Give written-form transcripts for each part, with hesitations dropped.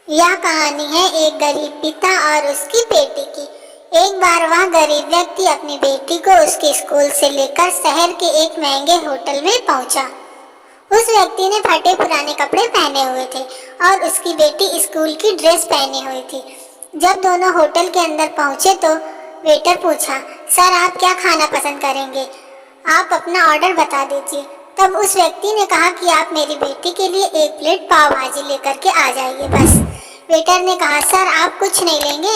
यह कहानी है एक गरीब पिता और उसकी बेटी की। एक बार वह गरीब व्यक्ति अपनी बेटी को उसके स्कूल से लेकर शहर के एक महंगे होटल में पहुंचा। उस व्यक्ति ने फटे पुराने कपड़े पहने हुए थे और उसकी बेटी स्कूल की ड्रेस पहनी हुई थी। जब दोनों होटल के अंदर पहुंचे तो वेटर पूछा, सर आप क्या खाना पसंद करेंगे? आप अपना ऑर्डर बता दीजिए। तब उस व्यक्ति ने कहा कि आप मेरी बेटी के लिए एक प्लेट पाव भाजी लेकर के आ जाइए बस। वेटर ने कहा, सर आप कुछ नहीं लेंगे,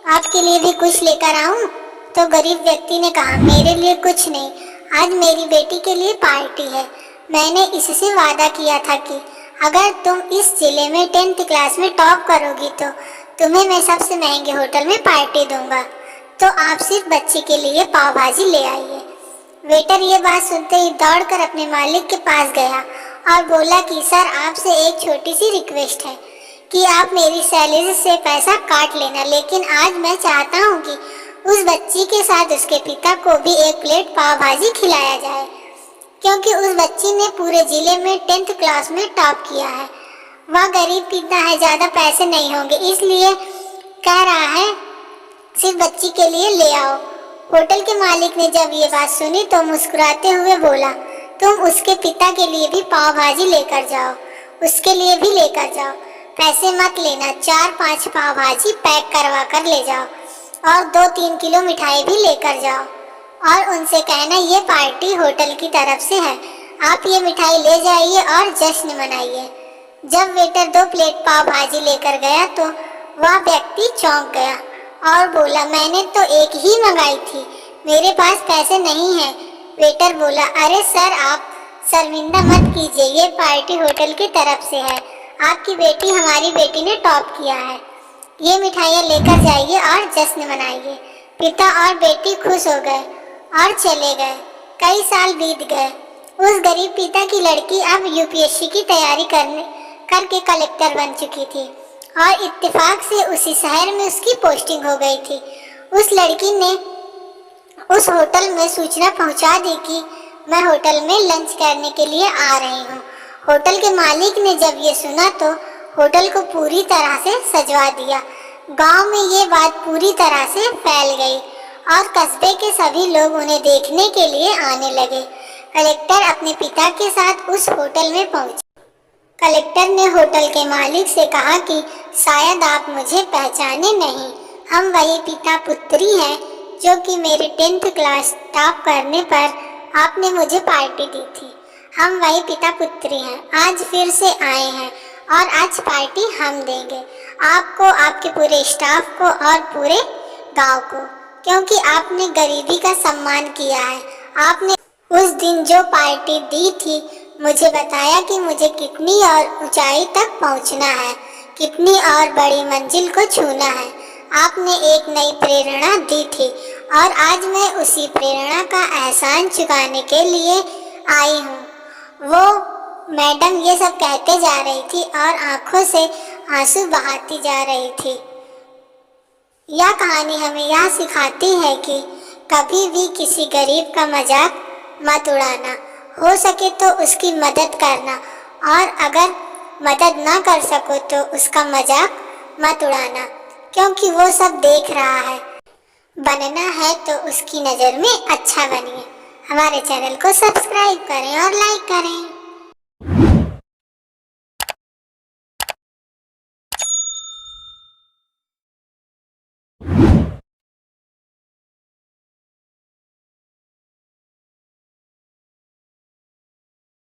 आपके लिए भी कुछ लेकर आऊं? तो गरीब व्यक्ति ने कहा, मेरे लिए कुछ नहीं, आज मेरी बेटी के लिए पार्टी है। मैंने इससे वादा किया था कि अगर तुम इस जिले में 10th क्लास में टॉप करोगी तो तुम्हें मैं सबसे महंगे होटल में पार्टी दूंगा, तो आप सिर्फ बच्ची के लिए पाव भाजी ले आइए। वेटर ये बात सुनते ही दौड़कर अपने मालिक के पास गया और बोला कि सर आपसे एक छोटी सी रिक्वेस्ट है कि आप मेरी सैलरी से पैसा काट लेना, लेकिन आज मैं चाहता हूँ कि उस बच्ची के साथ उसके पिता को भी एक प्लेट पाव भाजी खिलाया जाए, क्योंकि उस बच्ची ने पूरे जिले में 10th क्लास में टॉप किया है। वह गरीब पिता है, ज़्यादा पैसे नहीं होंगे, इसलिए कह रहा है सिर्फ बच्ची के लिए ले आओ। होटल के मालिक ने जब ये बात सुनी तो मुस्कुराते हुए बोला, तुम उसके पिता के लिए भी पाव भाजी लेकर जाओ, उसके लिए भी लेकर जाओ, पैसे मत लेना, 4-5 पाव भाजी पैक करवा कर ले जाओ और 2-3 किलो मिठाई भी लेकर जाओ और उनसे कहना ये पार्टी होटल की तरफ से है, आप ये मिठाई ले जाइए और जश्न मनाइए। जब वेटर 2 प्लेट पाव भाजी लेकर गया तो वह व्यक्ति चौंक गया और बोला, मैंने तो एक ही मंगाई थी, मेरे पास पैसे नहीं हैं। वेटर बोला, अरे सर आप शर्मिंदा मत कीजिए, ये पार्टी होटल की तरफ से है, आपकी बेटी हमारी बेटी ने टॉप किया है, ये मिठाइयाँ लेकर जाइए और जश्न मनाइए। पिता और बेटी खुश हो गए और चले गए। कई साल बीत गए। उस गरीब पिता की लड़की अब यूपीएससी की तैयारी करके कलेक्टर बन चुकी थी और इत्तेफाक से उसी शहर में उसकी पोस्टिंग हो गई थी। उस लड़की ने उस होटल में सूचना पहुंचा दी कि मैं होटल में लंच करने के लिए आ रही हूं। होटल के मालिक ने जब ये सुना तो होटल को पूरी तरह से सजवा दिया। गांव में ये बात पूरी तरह से फैल गई और कस्बे के सभी लोग उन्हें देखने के लिए आने लगे। कलेक्टर अपने पिता के साथ उस होटल में पहुंचे। कलेक्टर ने होटल के मालिक से कहा कि शायद आप मुझे पहचाने नहीं, हम वही पिता पुत्री हैं जो कि मेरे 10th क्लास टॉप करने पर आपने मुझे पार्टी दी थी। हम वही पिता पुत्री हैं, आज फिर से आए हैं और आज पार्टी हम देंगे आपको, आपके पूरे स्टाफ को और पूरे गांव को, क्योंकि आपने गरीबी का सम्मान किया है। आपने उस दिन जो पार्टी दी थी मुझे बताया कि मुझे कितनी और ऊंचाई तक पहुंचना है, कितनी और बड़ी मंजिल को छूना है। आपने एक नई प्रेरणा दी थी और आज मैं उसी प्रेरणा का एहसान चुकाने के लिए आई हूँ। वो मैडम ये सब कहते जा रही थी और आंखों से आंसू बहाती जा रही थी। यह कहानी हमें यह सिखाती है कि कभी भी किसी गरीब का मजाक मत उड़ाना, हो सके तो उसकी मदद करना और अगर मदद ना कर सको तो उसका मजाक मत उड़ाना, क्योंकि वो सब देख रहा है। बनना है तो उसकी नज़र में अच्छा बनिए। हमारे चैनल को सब्सक्राइब करें और लाइक करें।